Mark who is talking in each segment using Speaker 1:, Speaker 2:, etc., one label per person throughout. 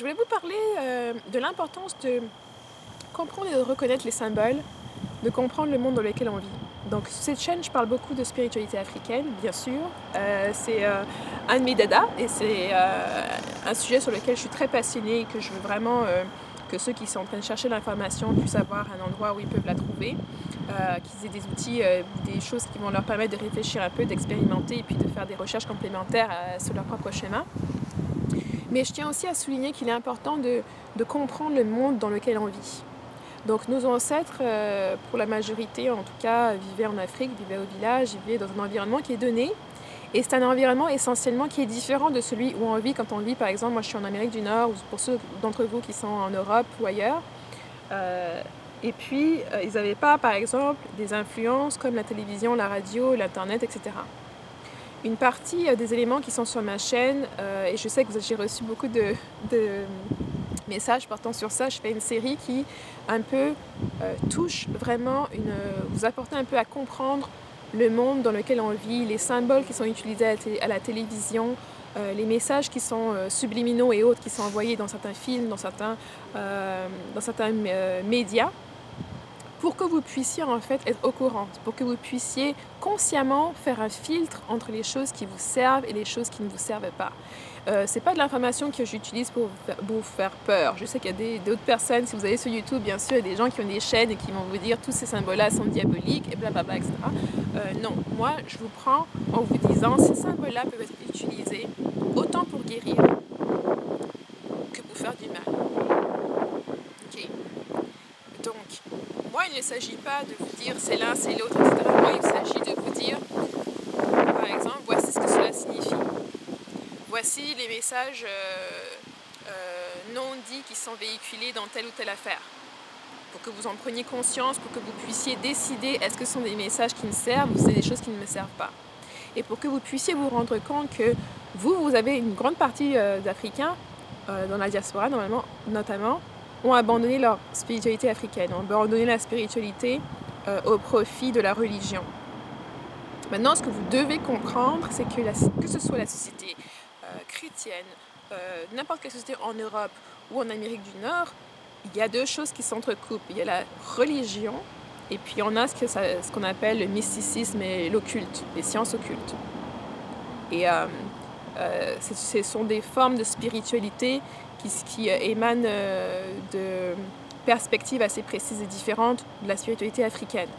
Speaker 1: je voulais vous parler de l'importance de comprendre et de reconnaître les symboles, de comprendre le monde dans lequel on vit. Donc, sur cette chaîne, je parle beaucoup de spiritualité africaine, bien sûr. C'est un de mes dadas et c'est un sujet sur lequel je suis très passionnée et que je veux vraiment que ceux qui sont en train de chercher l'information puissent avoir un endroit où ils peuvent la trouver, qu'ils aient des outils, des choses qui vont leur permettre de réfléchir un peu, d'expérimenter et puis de faire des recherches complémentaires sur leur propre chemin. Mais je tiens aussi à souligner qu'il est important de comprendre le monde dans lequel on vit. Donc nos ancêtres, pour la majorité en tout cas, vivaient en Afrique, vivaient au village, vivaient dans un environnement qui est donné. Et c'est un environnement essentiellement qui est différent de celui où on vit quand on vit, par exemple, moi je suis en Amérique du Nord, ou pour ceux d'entre vous qui sont en Europe ou ailleurs. Et puis, ils n'avaient pas, par exemple, des influences comme la télévision, la radio, l'Internet, etc. Une partie des éléments qui sont sur ma chaîne, et je sais que j'ai reçu beaucoup de messages portant sur ça, je fais une série qui un peu touche vraiment, vous apporter un peu à comprendre le monde dans lequel on vit, les symboles qui sont utilisés à la télévision, les messages qui sont subliminaux et autres qui sont envoyés dans certains films, dans certains médias, pour que vous puissiez en fait être au courant, pour que vous puissiez consciemment faire un filtre entre les choses qui vous servent et les choses qui ne vous servent pas. C'est pas de l'information que j'utilise pour vous faire peur. Je sais qu'il y a d'autres personnes, si vous allez sur YouTube, bien sûr, il y a des gens qui ont des chaînes et qui vont vous dire tous ces symboles-là sont diaboliques et blablabla, etc. Non, moi je vous prends en vous disant ces symboles-là peuvent être utilisés autant pour guérir que pour faire du mal. Ok. Donc, moi, il ne s'agit pas de vous dire c'est l'un, c'est l'autre, etc. Moi, il s'agit de vous dire, par exemple, voici ce que cela signifie. Voici les messages non dits qui sont véhiculés dans telle ou telle affaire. Pour que vous en preniez conscience, pour que vous puissiez décider est-ce que ce sont des messages qui me servent ou c'est des choses qui ne me servent pas. Et pour que vous puissiez vous rendre compte que vous avez une grande partie d'Africains dans la diaspora, notamment, ont abandonné leur spiritualité africaine, ont abandonné la spiritualité au profit de la religion. Maintenant, ce que vous devez comprendre, c'est que ce soit la société chrétienne, n'importe quelle société en Europe ou en Amérique du Nord, il y a deux choses qui s'entrecoupent. Il y a la religion et puis on a ce qu'on appelle le mysticisme et l'occulte, les sciences occultes. Et ce sont des formes de spiritualité qui émanent de perspectives assez précises et différentes de la spiritualité africaine.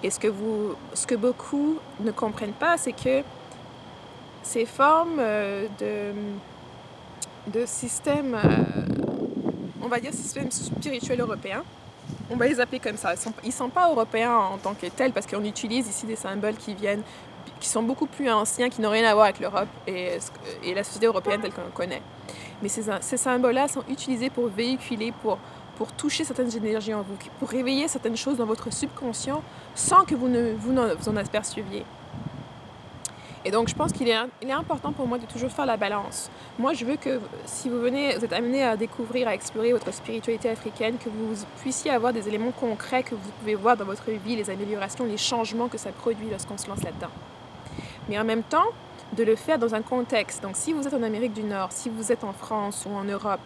Speaker 1: Et ce que beaucoup ne comprennent pas, c'est que ces formes de système, on va dire système spirituel européen, on va les appeler comme ça. Ils ne sont pas européens en tant que tels parce qu'on utilise ici des symboles qui sont beaucoup plus anciens, qui n'ont rien à voir avec l'Europe et la société européenne telle qu'on le connaît. Mais ces symboles-là sont utilisés pour véhiculer, pour toucher certaines énergies en vous, pour réveiller certaines choses dans votre subconscient sans que vous en aperceviez. Et donc, je pense qu'il est important pour moi de toujours faire la balance. Moi, je veux que si vous êtes amené à découvrir, à explorer votre spiritualité africaine, que vous puissiez avoir des éléments concrets que vous pouvez voir dans votre vie, les améliorations, les changements que ça produit lorsqu'on se lance là-dedans. Mais en même temps, de le faire dans un contexte. Donc, si vous êtes en Amérique du Nord, si vous êtes en France ou en Europe,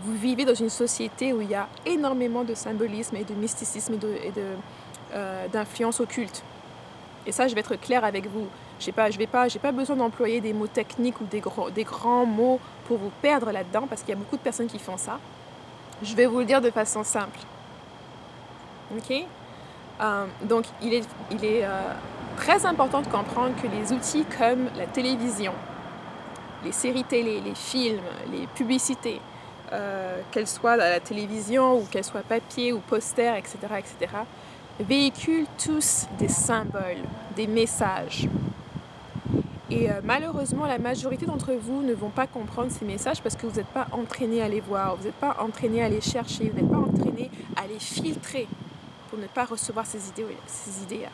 Speaker 1: vous vivez dans une société où il y a énormément de symbolisme et de mysticisme et d'influence occulte. Et ça, je vais être claire avec vous. J'ai pas besoin d'employer des mots techniques ou des grands mots pour vous perdre là-dedans, parce qu'il y a beaucoup de personnes qui font ça. Je vais vous le dire de façon simple. Ok? Donc, il est très important de comprendre que les outils comme la télévision, les séries télé, les films, les publicités, qu'elles soient à la télévision ou qu'elles soient papier ou poster, etc., etc., véhiculent tous des symboles, des messages. Et malheureusement, la majorité d'entre vous ne vont pas comprendre ces messages parce que vous n'êtes pas entraînés à les voir, vous n'êtes pas entraînés à les chercher, vous n'êtes pas entraînés à les filtrer pour ne pas recevoir ces idées-là.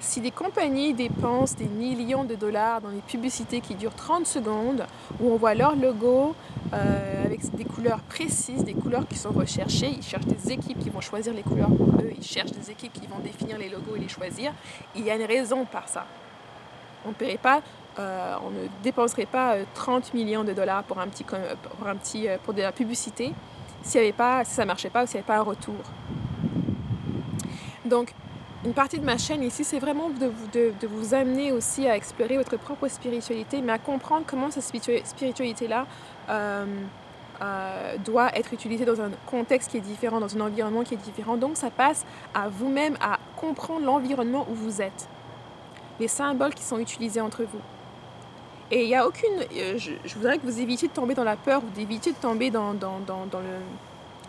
Speaker 1: Si des compagnies dépensent des millions de dollars dans des publicités qui durent 30 secondes, où on voit leur logo avec des couleurs précises, des couleurs qui sont recherchées, ils cherchent des équipes qui vont choisir les couleurs pour eux, ils cherchent des équipes qui vont définir les logos et les choisir, il y a une raison par ça. On ne paierait pas on ne dépenserait pas 30 millions de dollars pour pour de la publicité si ça ne marchait pas ou s'il n'y avait pas un retour. Donc, une partie de ma chaîne ici, c'est vraiment de vous amener aussi à explorer votre propre spiritualité, mais à comprendre comment cette spiritualité-là doit être utilisée dans un contexte qui est différent, dans un environnement qui est différent. Donc, ça passe à vous-même à comprendre l'environnement où vous êtes, les symboles qui sont utilisés entre vous. Et il n'y a aucune... je voudrais que vous évitiez de tomber dans la peur ou d'éviter de tomber dans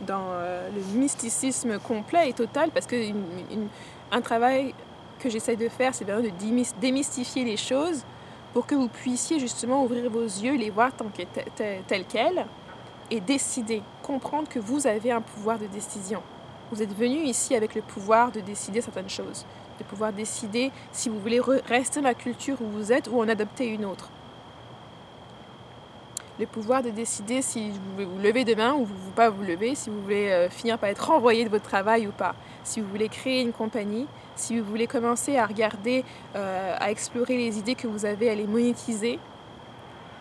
Speaker 1: le mysticisme complet et total, parce qu'un travail que j'essaie de faire, c'est vraiment de démystifier les choses pour que vous puissiez justement ouvrir vos yeux, les voir telles quelles, et décider, comprendre que vous avez un pouvoir de décision. Vous êtes venu ici avec le pouvoir de décider certaines choses, de pouvoir décider si vous voulez rester dans la culture où vous êtes ou en adopter une autre. Le pouvoir de décider si vous voulez vous lever demain ou pas vous lever, si vous voulez finir par être renvoyé de votre travail ou pas, si vous voulez créer une compagnie, si vous voulez commencer à regarder, à explorer les idées que vous avez, à les monétiser,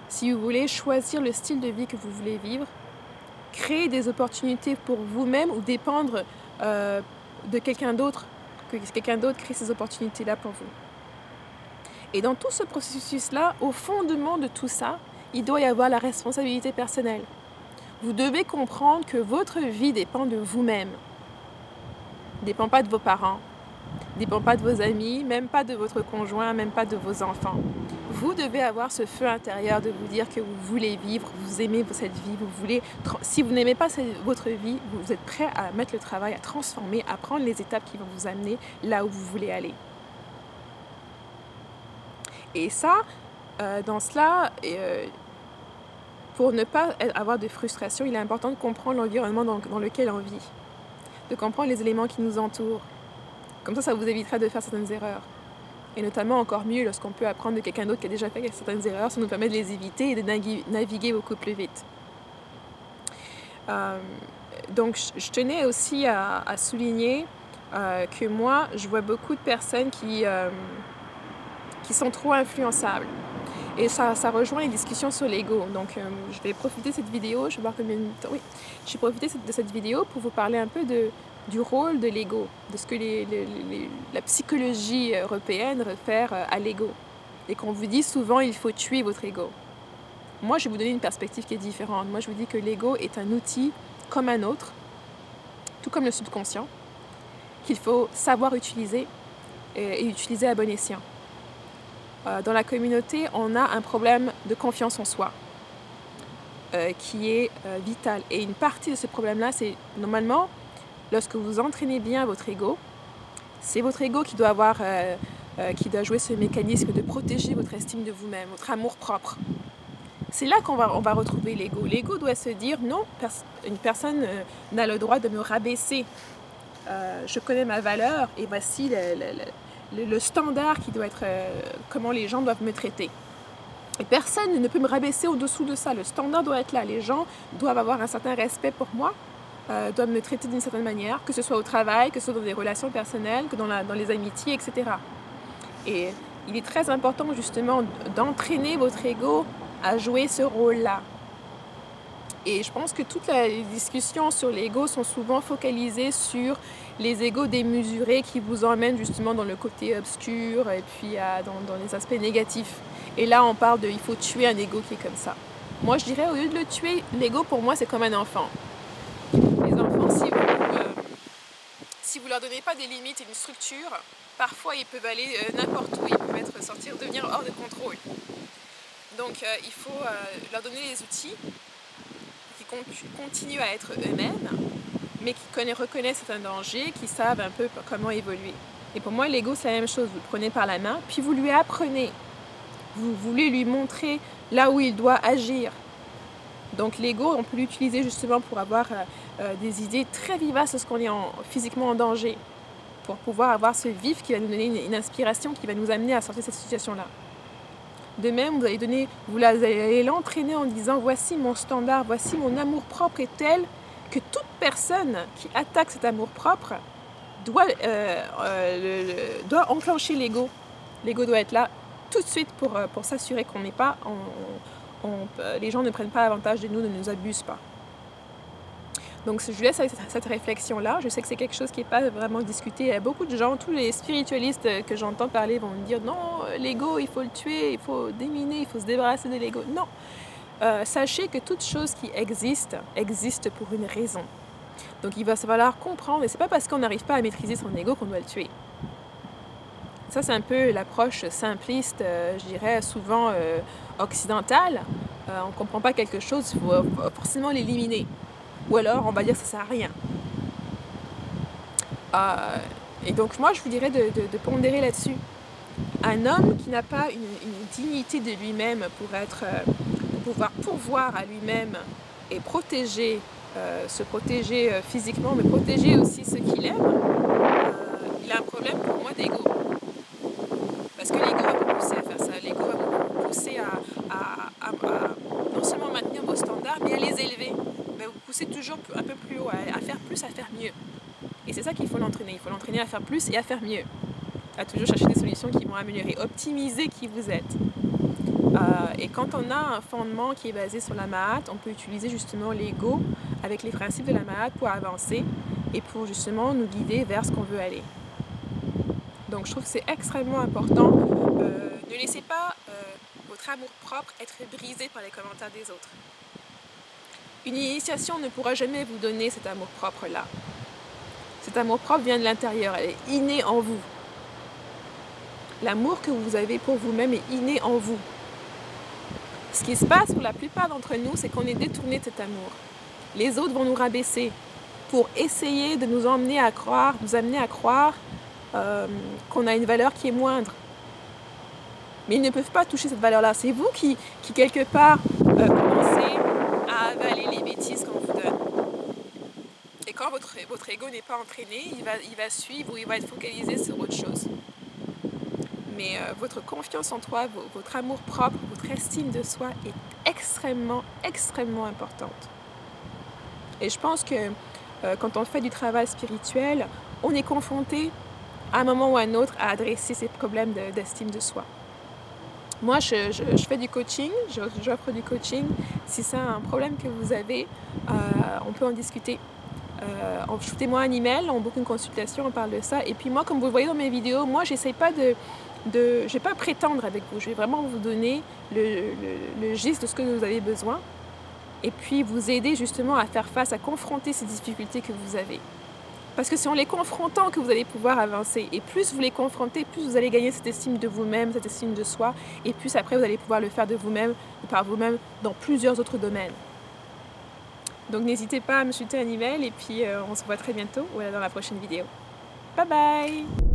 Speaker 1: si vous voulez choisir le style de vie que vous voulez vivre, créer des opportunités pour vous-même ou dépendre de quelqu'un d'autre, que quelqu'un d'autre crée ces opportunités-là pour vous. Et dans tout ce processus-là, au fondement de tout ça, il doit y avoir la responsabilité personnelle. Vous devez comprendre que votre vie dépend de vous-même. Ne dépend pas de vos parents, ne dépend pas de vos amis, même pas de votre conjoint, même pas de vos enfants. Vous devez avoir ce feu intérieur de vous dire que vous voulez vivre, vous aimez cette vie, vous voulez... Si vous n'aimez pas votre vie, vous êtes prêt à mettre le travail, à transformer, à prendre les étapes qui vont vous amener là où vous voulez aller. Et ça, dans cela, pour ne pas avoir de frustration, il est important de comprendre l'environnement dans lequel on vit, de comprendre les éléments qui nous entourent. Comme ça vous évitera de faire certaines erreurs. Et notamment, encore mieux, lorsqu'on peut apprendre de quelqu'un d'autre qui a déjà fait certaines erreurs, ça nous permet de les éviter et de naviguer beaucoup plus vite. Donc, je tenais aussi à souligner que moi, je vois beaucoup de personnes qui sont trop influençables. Et ça rejoint les discussions sur l'ego. Donc, je vais profiter de cette vidéo, je vais voir combien de temps. Oui, je vais profiter de cette vidéo pour vous parler un peu du rôle de l'ego, de ce que la psychologie européenne réfère à l'ego. Et qu'on vous dit souvent, il faut tuer votre ego. Moi, je vais vous donner une perspective qui est différente. Moi, je vous dis que l'ego est un outil comme un autre, tout comme le subconscient, qu'il faut savoir utiliser et utiliser à bon escient. Dans la communauté, on a un problème de confiance en soi qui est vital. Et une partie de ce problème-là, c'est normalement, lorsque vous entraînez bien votre ego, c'est votre ego qui doit qui doit jouer ce mécanisme de protéger votre estime de vous-même, votre amour-propre. C'est là qu'on va retrouver l'ego. L'ego doit se dire, non, une personne n'a le droit de me rabaisser. Je connais ma valeur et voici le standard qui doit être, comment les gens doivent me traiter. Et personne ne peut me rabaisser au-dessous de ça. Le standard doit être là. Les gens doivent avoir un certain respect pour moi, doivent me traiter d'une certaine manière, que ce soit au travail, que ce soit dans des relations personnelles, que dans les amitiés, etc. Et il est très important justement d'entraîner votre ego à jouer ce rôle-là. Et je pense que toutes les discussions sur l'ego sont souvent focalisées sur les égos démesurés qui vous emmènent justement dans le côté obscur et puis dans les aspects négatifs. Et là, on parle il faut tuer un ego qui est comme ça. Moi, je dirais, au lieu de le tuer, l'ego pour moi, c'est comme un enfant. Les enfants, si vous leur donnez pas des limites et une structure, parfois ils peuvent aller n'importe où, ils peuvent devenir hors de contrôle. Donc, il faut leur donner les outils continuent à être eux-mêmes, mais qui reconnaissent un danger, qui savent un peu comment évoluer. Et pour moi, l'ego, c'est la même chose. Vous le prenez par la main, puis vous lui apprenez. Vous voulez lui montrer là où il doit agir. Donc l'ego, on peut l'utiliser justement pour avoir des idées très vivaces lorsqu'on est physiquement en danger, pour pouvoir avoir ce vif qui va nous donner une inspiration, qui va nous amener à sortir de cette situation-là. De même, vous allez l'entraîner en disant « Voici mon standard, voici mon amour-propre est tel que toute personne qui attaque cet amour-propre doit enclencher l'ego. L'ego doit être là. tout de suite pour s'assurer qu'on n'est pas, les gens ne prennent pas avantage de nous, ne nous abusent pas. Donc je laisse cette réflexion-là. Je sais que c'est quelque chose qui n'est pas vraiment discuté. Il y a beaucoup de gens, tous les spiritualistes que j'entends parler vont me dire non, l'ego, il faut le tuer, il faut déminer, il faut se débarrasser de l'ego. Non. Sachez que toute chose qui existe pour une raison. Donc il va falloir comprendre, et ce n'est pas parce qu'on n'arrive pas à maîtriser son ego qu'on doit le tuer. Ça, c'est un peu l'approche simpliste, je dirais souvent occidentale. On ne comprend pas quelque chose, il faut forcément l'éliminer. Ou alors, on va dire que ça ne sert à rien. Et donc, moi, je vous dirais de pondérer là-dessus. Un homme qui n'a pas une dignité de lui-même pour pouvoir pourvoir à lui-même et protéger, se protéger physiquement, mais protéger aussi ceux qu'il aime, il a un problème pour moi d'ego. Parce que l'ego va vous pousser à faire ça. L'ego va vous pousser à non seulement maintenir vos standards, mais à les élever. Va vous pousser toujours un peu plus haut, à faire plus, à faire mieux. Et c'est ça qu'il faut l'entraîner. Il faut l'entraîner à faire plus et à faire mieux. À toujours chercher des solutions qui vont améliorer, optimiser qui vous êtes. Et quand on a un fondement qui est basé sur la Mahat, on peut utiliser justement l'ego avec les principes de la Mahat pour avancer et pour justement nous guider vers ce qu'on veut aller. Donc je trouve que c'est extrêmement important. Ne laissez pas votre amour-propre être brisé par les commentaires des autres. Une initiation ne pourra jamais vous donner cet amour-propre-là. Cet amour-propre vient de l'intérieur, elle est innée en vous. L'amour que vous avez pour vous-même est inné en vous. Ce qui se passe pour la plupart d'entre nous, c'est qu'on est détourné de cet amour. Les autres vont nous rabaisser pour essayer de nous amener à croire qu'on a une valeur qui est moindre. Mais ils ne peuvent pas toucher cette valeur-là. C'est vous qui quelque part, commencez à avaler les bêtises qu'on vous donne. Et quand votre ego n'est pas entraîné, il va suivre ou il va être focalisé sur autre chose. Mais votre confiance en toi, votre amour propre, votre estime de soi est extrêmement, extrêmement importante. Et je pense que quand on fait du travail spirituel, on est confronté à un moment ou à un autre à adresser ces problèmes d'estime de soi. Moi, je fais du coaching, j'offre du coaching. Si c'est un problème que vous avez, on peut en discuter. Shootez-moi un email, on book une consultation, on parle de ça. Et puis moi, comme vous le voyez dans mes vidéos, moi, j'essaie pas je vais pas prétendre avec vous. Je vais vraiment vous donner le giste de ce que vous avez besoin. Et puis vous aider justement à faire face, à confronter ces difficultés que vous avez. Parce que c'est en les confrontant que vous allez pouvoir avancer. Et plus vous les confrontez, plus vous allez gagner cette estime de vous-même, cette estime de soi. Et plus après, vous allez pouvoir le faire de vous-même, par vous-même, dans plusieurs autres domaines. Donc n'hésitez pas à me shooter un email et puis on se voit très bientôt ou dans la prochaine vidéo. Bye bye!